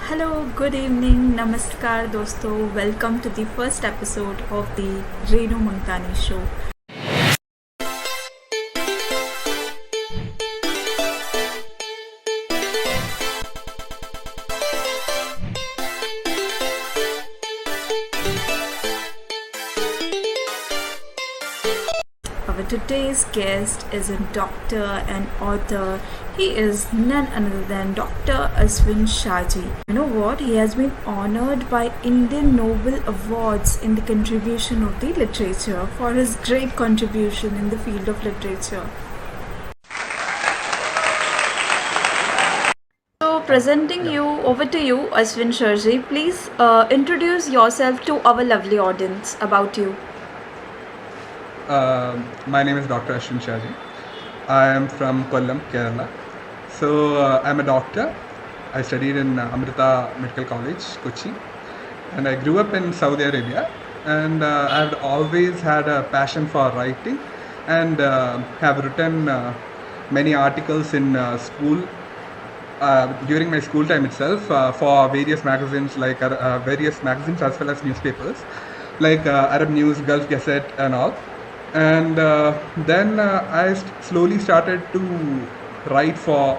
Hello, good evening, namaskar dosto. Welcome to the first episode of the Renu Mangtani Show. Our today's guest is a doctor and author. He is none other than Dr. Aswin Shaji. You know what? He has been honored by Indian Nobel Awards in the contribution of the literature for his great contribution in the field of literature. So, presenting you over to you, Aswin Shaji. Please introduce yourself to our lovely audience about you. My name is Dr. Aswin Shaji. I am from Kollam, Kerala. So I'm a doctor. I studied in Amrita Medical College, Kochi, and I grew up in Saudi Arabia. And I've always had a passion for writing, and have written many articles in school during my school time itself for various magazines, like various magazines as well as newspapers, like Arab News, Gulf Gazette, and all. And then I slowly started to write for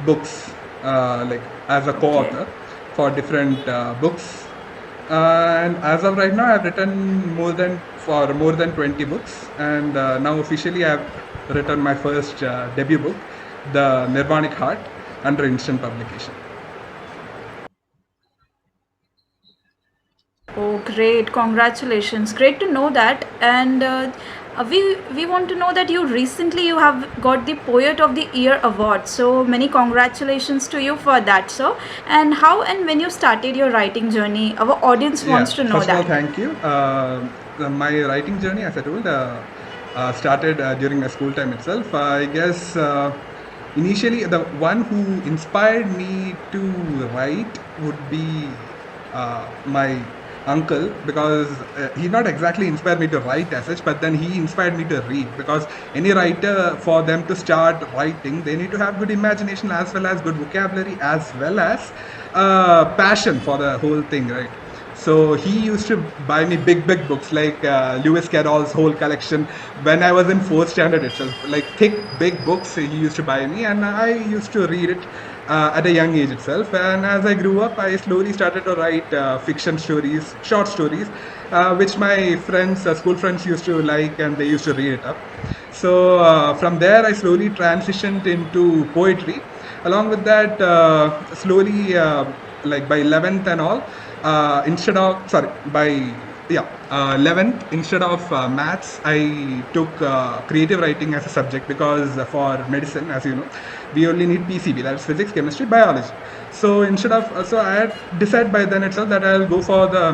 books, like as a co-author for different books. And as of right now, I've written more than 20 books, and now officially I've written my first debut book, The Nirvanic Heart, under instant publication. Oh, great! Congratulations! Great to know that. And we want to know that you have got the Poet of the Year award. So many congratulations to you for that, sir. And how and when you started your writing journey? Our audience wants to know First of all, that. thank you. My writing journey, as I told, started during my school time itself. I guess initially the one who inspired me to write would be my uncle, because he not exactly inspired me to write as such, but then he inspired me to read, because any writer, for them to start writing, they need to have good imagination as well as good vocabulary as well as passion for the whole thing, right? So he used to buy me big books, like Lewis Carroll's whole collection when I was in fourth standard itself, like thick big books he used to buy me, and I used to read it at a young age itself. And as I grew up, I slowly started to write fiction stories, short stories, which my friends, school friends, used to like, and they used to read it up. So from there, I slowly transitioned into poetry. Along with that, slowly, like by 11th and all, instead of sorry by 11th, instead of maths, I took creative writing as a subject, because for medicine, as you know, we only need PCB, that's physics, chemistry, biology. So instead of so I had decided by then itself that I'll go for the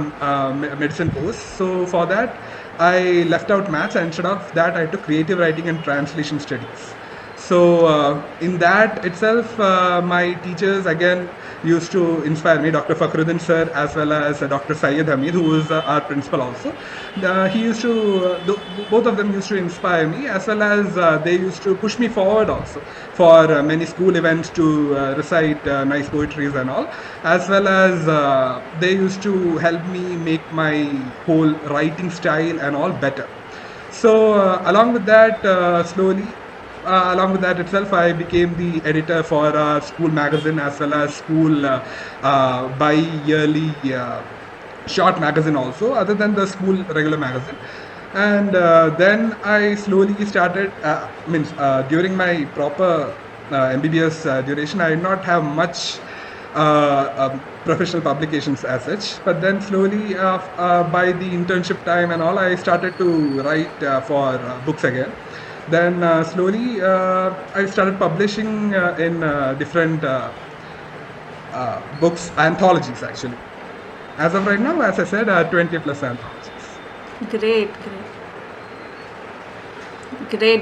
medicine course. So for that, I left out maths, and instead of that, I took creative writing and translation studies. So in that itself, my teachers again used to inspire me, Dr. Fakhruddin sir as well as Dr. Syed Hamid, who is our principal also. He used to, both of them used to inspire me, as well as they used to push me forward also for many school events to recite nice poetries and all, as well as they used to help me make my whole writing style and all better. So along with that, slowly along with that itself, I became the editor for a school magazine as well as school bi-yearly short magazine also, other than the school regular magazine. And then I slowly started, during my proper MBBS duration, I did not have much professional publications as such. But then slowly, by the internship time and all, I started to write for books again. Then slowly, I started publishing in different books, anthologies actually. As of right now, as I said, 20 plus anthologies. Great,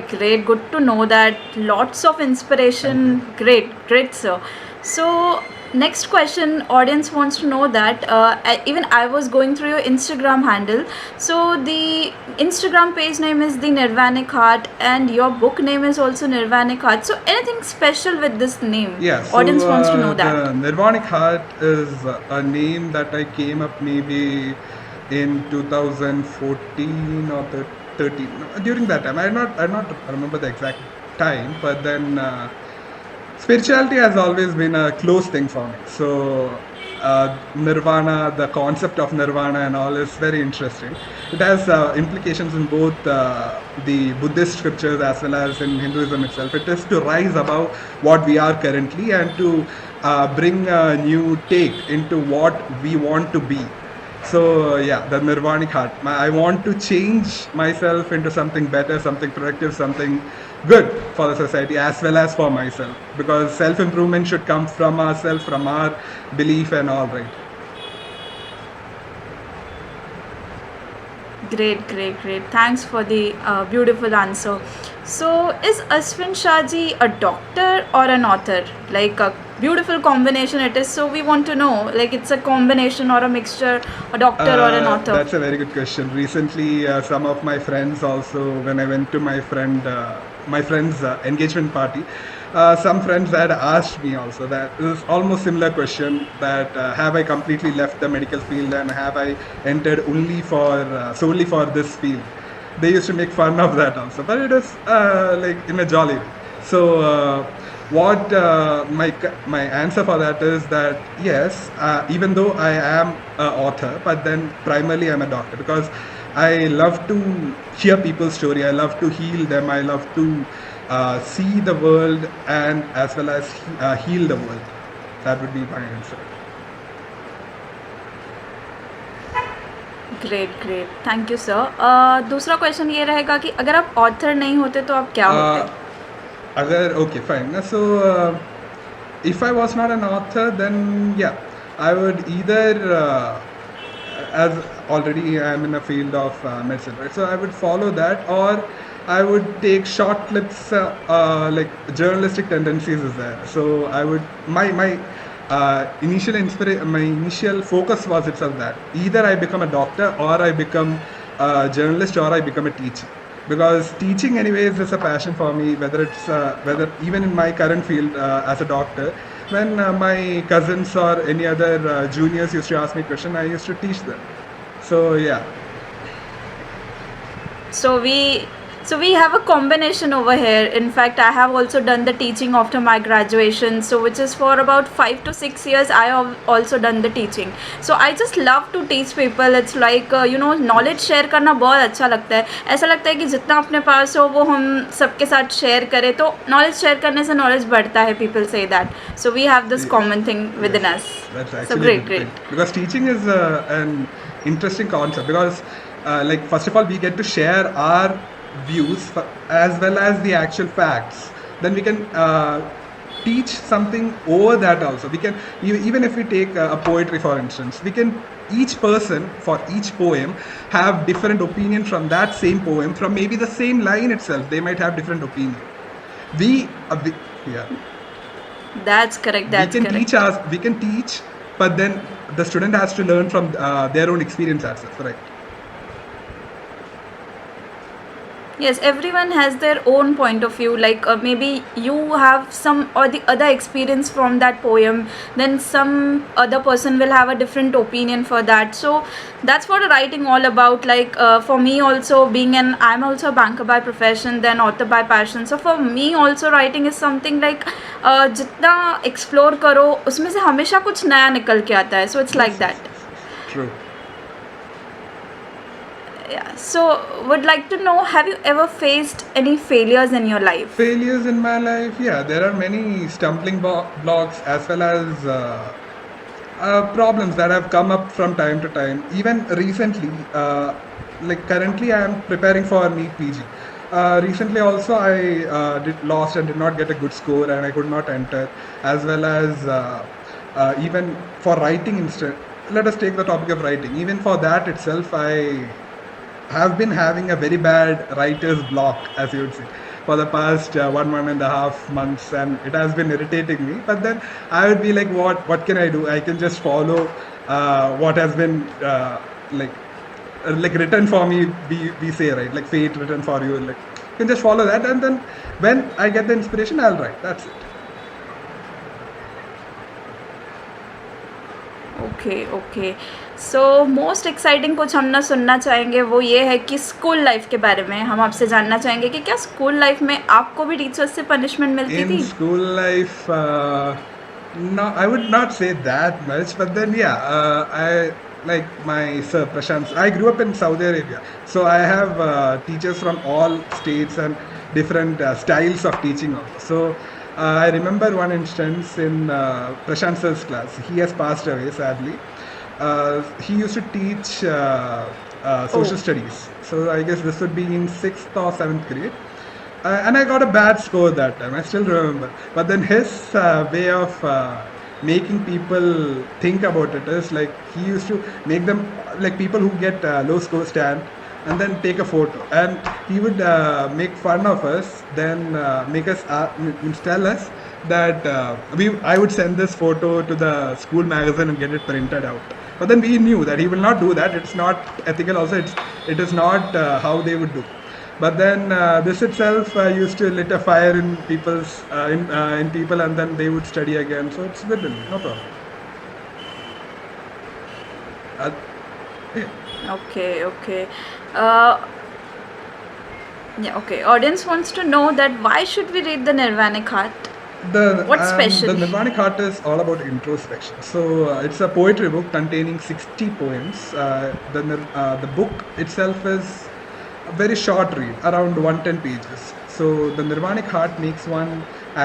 great. Good to know that. Lots of inspiration. Great, sir. So, next question, audience wants to know that even I was going through your Instagram handle. So the Instagram page name is the Nirvanic Heart, and your book name is also Nirvanic Heart. So anything special with this name? Yeah, so Audience wants to know the that. Nirvanic Heart is a name that I came up maybe in 2014 or 13. No, during that time, I not remember the exact time, but then spirituality has always been a close thing for me. So Nirvana, the concept of Nirvana and all is very interesting. It has implications in both the Buddhist scriptures as well as in Hinduism itself. It is to rise above what we are currently and to bring a new take into what we want to be. So yeah, the Nirvanic heart. I want to change myself into something better, something productive, something good for the society as well as for myself. Because self-improvement should come from ourselves, from our belief and all, right. Great, great, great. Thanks for the beautiful answer. So, is Aswin Shaji a doctor or an author? Like a beautiful combination it is. So, we want to know, like it's a combination or a mixture, a doctor or an author. That's a very good question. Recently, some of my friends also, when I went to my friend's engagement party, some friends had asked me also that this is almost similar question that have I completely left the medical field and have I entered only for solely for this field? They used to make fun of that also, but it is like in a jolly way. So what my answer for that is that yes, even though I am an author, but then primarily I'm a doctor because I love to hear people's story. I love to heal them. I love to see the world and as well as heal the world. That would be my answer. Great great thank you sir दूसरा question ये रहेगा कि अगर आप author नहीं होते तो आप क्या होते? Agar, okay, fine. So, if I was not an author, then yeah, I would either, as already I am in a field of medicine, right? So I would follow that, or I would take short clips, like journalistic tendencies is there. So I would my my initial focus was itself that either I become a doctor or I become a journalist or I become a teacher because teaching anyways is a passion for me, whether it's whether even in my current field as a doctor, when my cousins or any other juniors used to ask me question, I used to teach them. So yeah. So we have a combination over here. In fact, I have also done the teaching after my graduation, so which is for about 5 to 6 years I have also done the teaching. So I just love to teach people. It's like knowledge share करना बहुत अच्छा लगता है. ऐसा लगता है कि जितना अपने पास हो वो हम सबके साथ share करें, तो knowledge share करने से knowledge बढ़ता है. People say that. So we have this common thing within us. That's actually so great, a good great. thing. Because teaching is an interesting concept because like first of all we get to share our views as well as the actual facts. Then we can teach something over that also. We can even if we take a poetry for instance, we can each person for each poem have different opinion from that same poem, from maybe the same line itself they might have different opinion. We yeah, That's correct. That's we can correct. we can teach, but then the student has to learn from their own experience as well, right? Yes, everyone has their own point of view. Like maybe you have some or the other experience from that poem, then some other person will have a different opinion for that. So that's what writing all about. Like for me also, I'm also a banker by profession, then author by passion. So for me also writing is something like जितना explore करो उसमें से हमेशा कुछ नया निकल के आता है. So it's like that. True. Yeah. So would like to know, have you ever faced any failures in your life? Failures in my life, yeah, there are many stumbling blocks as well as problems that have come up from time to time. Even recently, like currently, I am preparing for NEET PG. Recently, also, I did lost and did not get a good score, and I could not enter. As well as even for writing, instead, let us take the topic of writing. Even for that itself, I have been having a very bad writer's block, as you would say. for the past 1.5 months, and it has been irritating me. But then I would be like, what can I do? I can just follow what has been like written for me. We say, right, like fate written for you. Like you can just follow that, and then when I get the inspiration, I'll write. That's it. Okay okay. So most exciting कुछ हम ना सुनना चाहेंगे वो ये है कि school life के बारे में हम आपसे जानना चाहेंगे कि क्या स्कूल लाइफ में आपको भी टीचर्स से पनिशमेंट मिलती In थी? school life, no, I would not say that much, but then yeah, I like my sir Prashant. I grew up in Saudi Arabia, so I have teachers from all states and different styles of teaching also. So I remember one instance in Prashant sir's class. He has passed away sadly. He used to teach social Oh, studies. So I guess this would be in sixth or seventh grade. And I got a bad score that time. I still remember. But then his way of making people think about it is like he used to make them like people who get low score stand and then take a photo. And he would make fun of us, then make us tell us that I would send this photo to the school magazine and get it printed out. But then we knew that he will not do that. It's not ethical. Also, it is not how they would do. But then this itself used to lit a fire in in people, and then they would study again. So it's good, no problem. Uh, yeah. Okay okay. Yeah, okay. Audience wants to know that why should we read the Nirvanic Heart? What's The special? Nirvanic Heart is all about introspection. So it's a poetry book containing 60 poems. The book itself is a very short read, around 110 pages. So the Nirvanic Heart makes one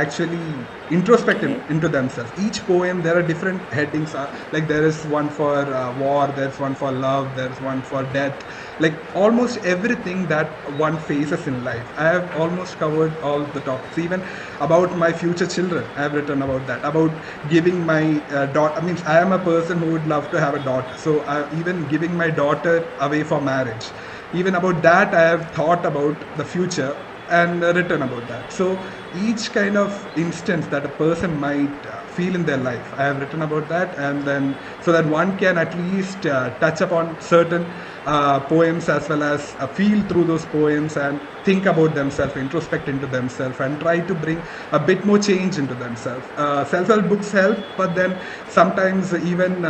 actually introspect Okay. into themselves. Each poem, there are different headings. Like there is one for war, there's one for love, there's one for death. Like almost everything that one faces in life. I have almost covered all the topics. Even about my future children, I have written about that. About giving my daughter. I mean, I am a person who would love to have a daughter. So even giving my daughter away for marriage. Even about that, I have thought about the future and written about that. So each kind of instance that a person might feel in their life, I have written about that, and then so that one can at least touch upon certain poems as well as feel through those poems and think about themselves, introspect into themselves, and try to bring a bit more change into themselves. Self-help books help, but then sometimes even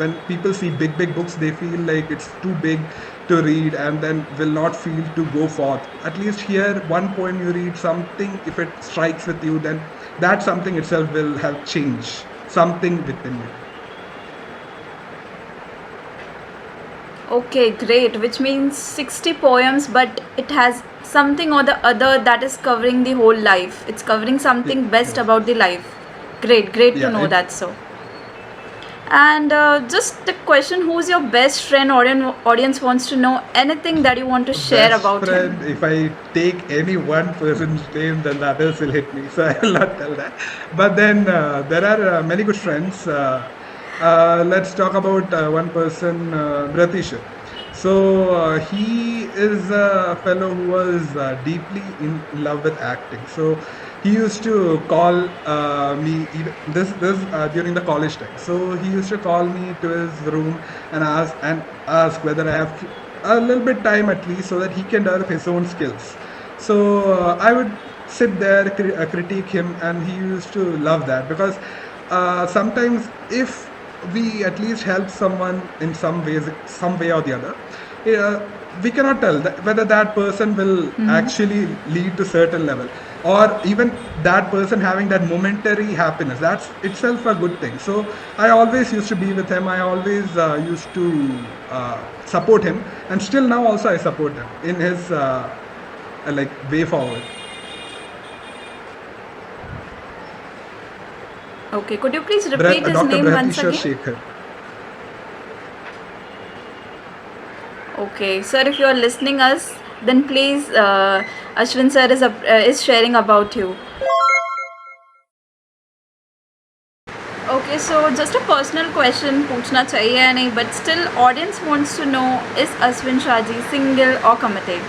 when people see big books, they feel like it's too big to read and then will not feel to go forth. At least here, one poem you read something, if it strikes with you, then that something itself will help change something within you. Okay, great. Which means 60 poems, but it has something or the other that is covering the whole life. It's covering something best Yes. about the life. Great, great to Yeah, know it that. So, and just the question: who's your best friend? Audience wants to know anything that you want to share best about him. friend. If I take any one person's name, then the others will hit me. So I will not tell that. But then there are many good friends. Let's talk about one person, Bratisha. So he is a fellow who was deeply in love with acting. So he used to call me this during the college time. So he used to call me to his room and ask whether I have a little bit time at least so that he can develop his own skills. So I would sit there, critique him, and he used to love that because sometimes if we at least help someone in some way or the other, uh, we cannot tell whether that person will actually lead to certain level, or even that person having that momentary happiness. That's itself a good thing. So I always used to be with him. I always used to support him, and still now also I support him in his like way forward. Okay, could you please repeat his Dr. name once Brahatishwar again? Shekhar. Okay, sir, if you are listening us, then please, Ashwin sir is sharing about you. Okay, so just a personal question पूछना चाहिए या नहीं, but still audience wants to know, is Aswin Shaji single or committed?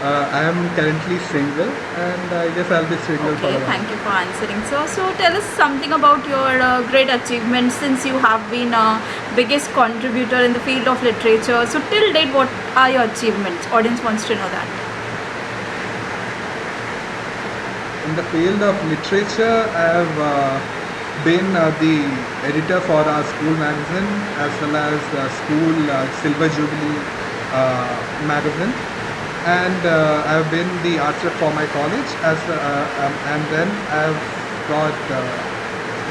I am currently single, and I guess I'll be single for Okay, a while. thank you for answering. So tell us something about your great achievements since you have been a biggest contributor in the field of literature. So till date, what are your achievements? Audience wants to know that. In the field of literature, I have been the editor for our school magazine as well as the school Silver Jubilee magazine, and I've been the art rep for my college and then I've got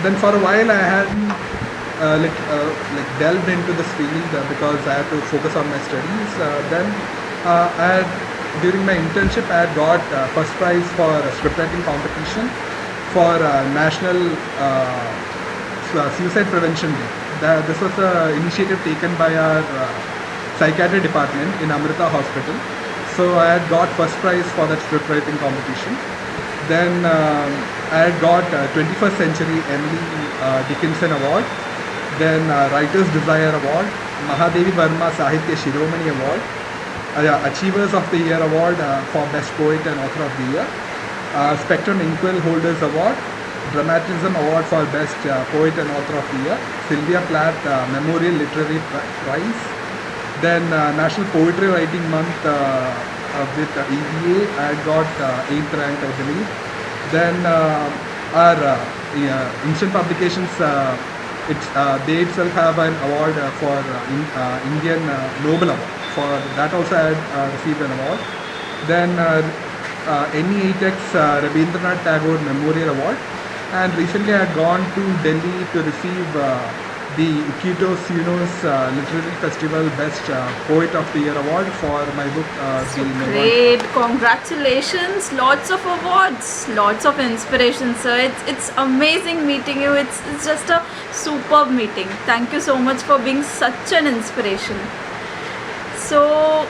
then for a while I hadn't like delved into this field because I had to focus on my studies. Then I had during my internship I had got first prize for a scriptwriting competition for National Suicide Prevention Day. This was an initiative taken by our psychiatry department in Amrita Hospital. So I had got first prize for that scriptwriting competition. Then I had got 21st Century Emily Dickinson Award. Then Writer's Desire Award, Mahadevi Verma Sahitya Shiromani Award, Achievers of the Year Award for Best Poet and Author of the Year, Spectrum Inkwell Holders Award, Dramatism Award for Best Poet and Author of the Year, Sylvia Plath Memorial Literary Prize, then National Poetry Writing Month with EVA, I got 8th rank, I believe. Then our instant publications, they itself have an award for Indian Nobel Award. For that also I had received an award. Then NE8X Rabindranath Tagore Memorial Award. And recently I had gone to Delhi to receive the Iquitos Literary Festival Best Poet of the Year Award for my book. So great, congratulations! Lots of awards, lots of inspiration, sir. It's amazing meeting you. It's just a superb meeting. Thank you so much for being such an inspiration. So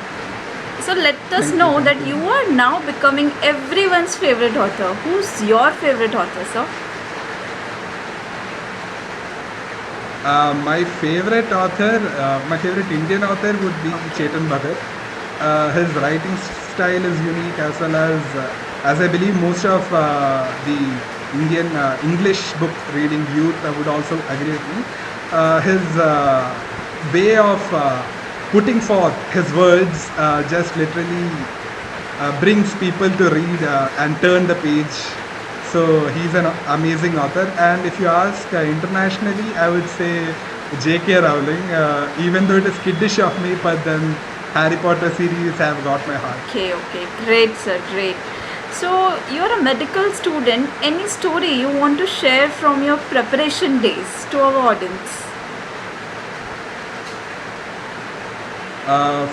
let us know that you are now becoming everyone's favorite author. Who's your favorite author, sir? My favorite author, my favorite Indian author would be Chetan Bhagat. His writing style is unique as I believe most of the Indian English book reading youth would also agree with me. His way of putting forth his words just literally brings people to read and turn the page. So he's an amazing author, and if you ask internationally, I would say J.K. Rowling. Even though it is kiddish of me, but then Harry Potter series have got my heart. Okay, great, sir, great. So you're a medical student. Any story you want to share from your preparation days to our audience?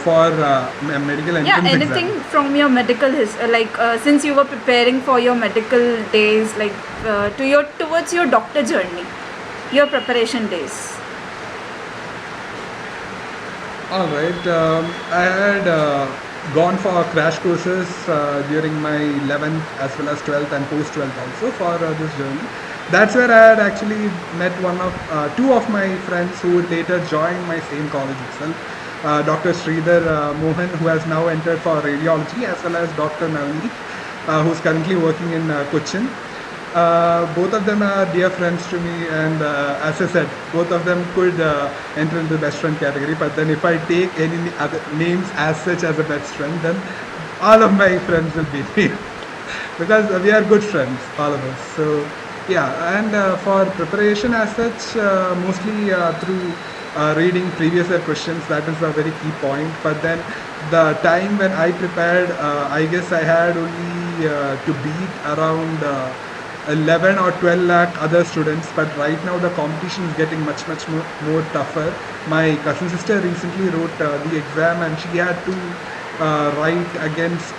For medical entrance Anything exam. from your medical since you were preparing for your medical days, towards your doctor journey, your preparation days. All right. I had gone for crash courses during my 11th as well as 12th and post 12th also for this journey. That's where I had actually met two of my friends who would later join my same college itself. Dr. Sridhar Mohan, who has now entered for radiology, as well as Dr. Navneet, who's currently working in Cochin. Both of them are dear friends to me, and as I said, both of them could enter into the best friend category. But then, if I take any other names as such as a best friend, then all of my friends will be me because we are good friends, all of us. So, yeah, and for preparation as such, mostly through reading previous year questions, that is a very key point. But then the time when I prepared, I guess I had only to beat around 11 or 12 lakh other students. But right now the competition is getting much more tougher. My cousin sister recently wrote the exam, and she had to write against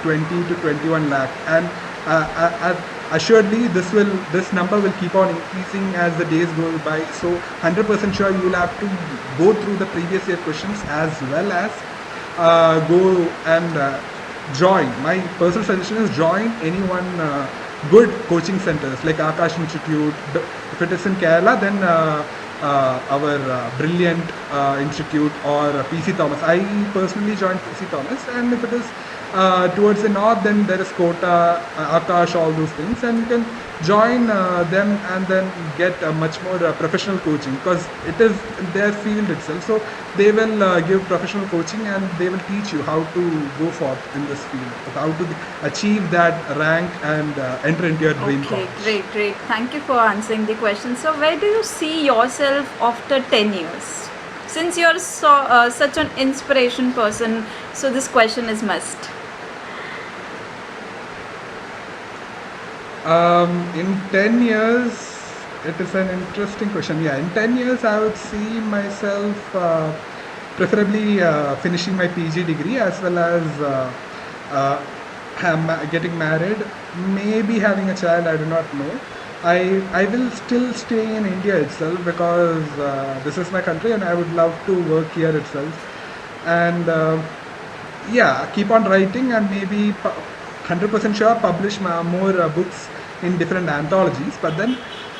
20 to 21 lakh. And assuredly this number will keep on increasing as the days go by. So 100% sure you will have to go through the previous year questions as well as go and join. My personal suggestion is join any one good coaching centers like Akash Institute. If it is in Kerala, then our brilliant institute or PC Thomas. I personally joined PC Thomas, and if it is towards the north, then there is Kota, Akash, all those things, and you can join them and then get a much more professional coaching, because it is their field itself. So they will give professional coaching and they will teach you how to go forth in this field, how to achieve that rank and enter into your dream Okay, college. great. Thank you for answering the question. So, where do you see yourself after 10 years? Since you're such an inspiration person, so this question is must. In 10 years, it is an interesting question. Yeah, in 10 years, I would see myself preferably finishing my PG degree, as well as getting married, maybe having a child, I do not know. I will still stay in India itself, because this is my country and I would love to work here itself. And yeah, keep on writing and maybe 100% sure publish more books in different anthologies, but then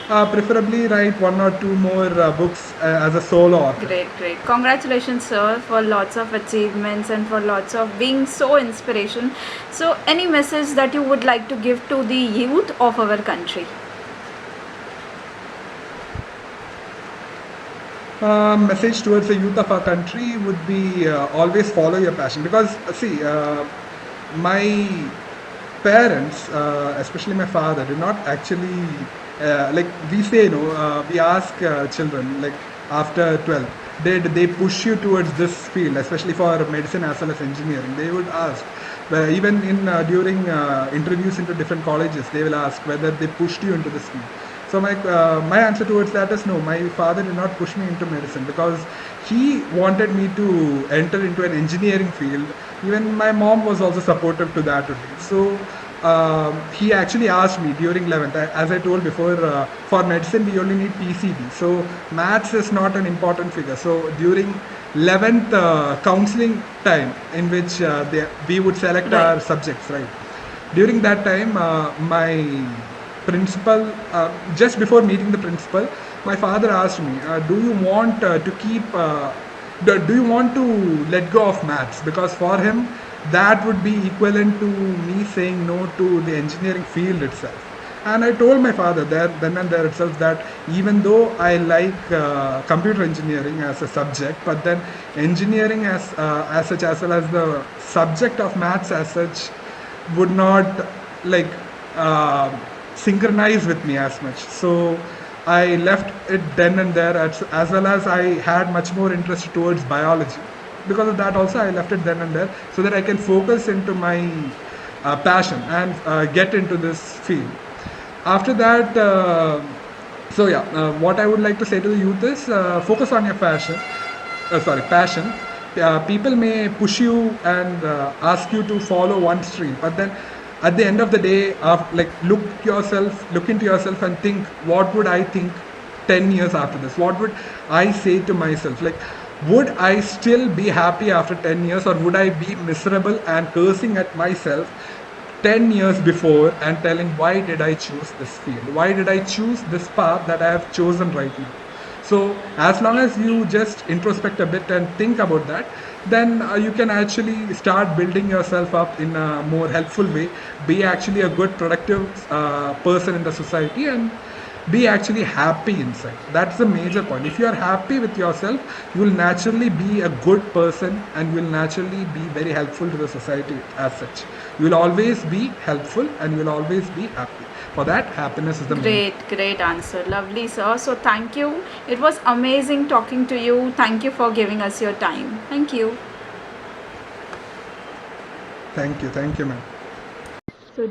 preferably write one or two more books as a solo author. Great. Congratulations, sir, for lots of achievements and for lots of being so inspiration. So, any message that you would like to give to the youth of our country? Message towards the youth of our country would be always follow your passion, because see, my parents, especially my father, did not actually like we say, we ask children like after 12, did they push you towards this field, especially for medicine as well as engineering? They would ask. Even in during interviews into different colleges, they will ask whether they pushed you into this field. So my answer towards that is no. My father did not push me into medicine, because he wanted me to enter into an engineering field. Even my mom was also supportive to that only. So he actually asked me during 11th, as I told before, for medicine we only need PCB. So maths is not an important figure. So during 11th counseling time, in which we would select Right. our subjects, right? During that time, my principal, just before meeting the principal, my father asked me, do you want to keep do you want to let go of maths? Because for him that would be equivalent to me saying no to the engineering field itself. And I told my father there, then and there itself, that even though I like computer engineering as a subject, but then engineering as such, as well as the subject of maths as such, would not like synchronize with me as much. So I left it then and there, as well as I had much more interest towards biology. Because of that, also I left it then and there, so that I can focus into my passion and get into this field. After that, what I would like to say to the youth is focus on your passion. People may push you and ask you to follow one stream, but then at the end of the day, look into yourself and think, what would I think 10 years after this? What would I say to myself? Like, would I still be happy after 10 years, or would I be miserable and cursing at myself 10 years before and telling, why did I choose this field? Why did I choose this path that I have chosen right now? So, as long as you just introspect a bit and think about that, then you can actually start building yourself up in a more helpful way, be actually a good, productive person in the society, and be actually happy inside. That's the major point. If you are happy with yourself, you will naturally be a good person and you will naturally be very helpful to the society as such. You will always be helpful and you will always be happy. For that, happiness is the main. Great answer. Lovely, sir. So, thank you. It was amazing talking to you. Thank you for giving us your time. Thank you. Thank you, ma'am. So,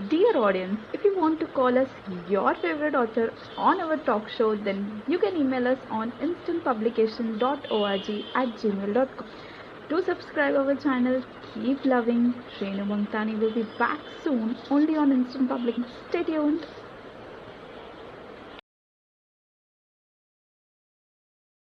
dear audience, if you want to call us your favorite author on our talk show, then you can email us on instantpublication.org@gmail.com. Do subscribe our channel. Keep loving. Renu Mangtani will be back soon only on Instant Publication. Stay tuned.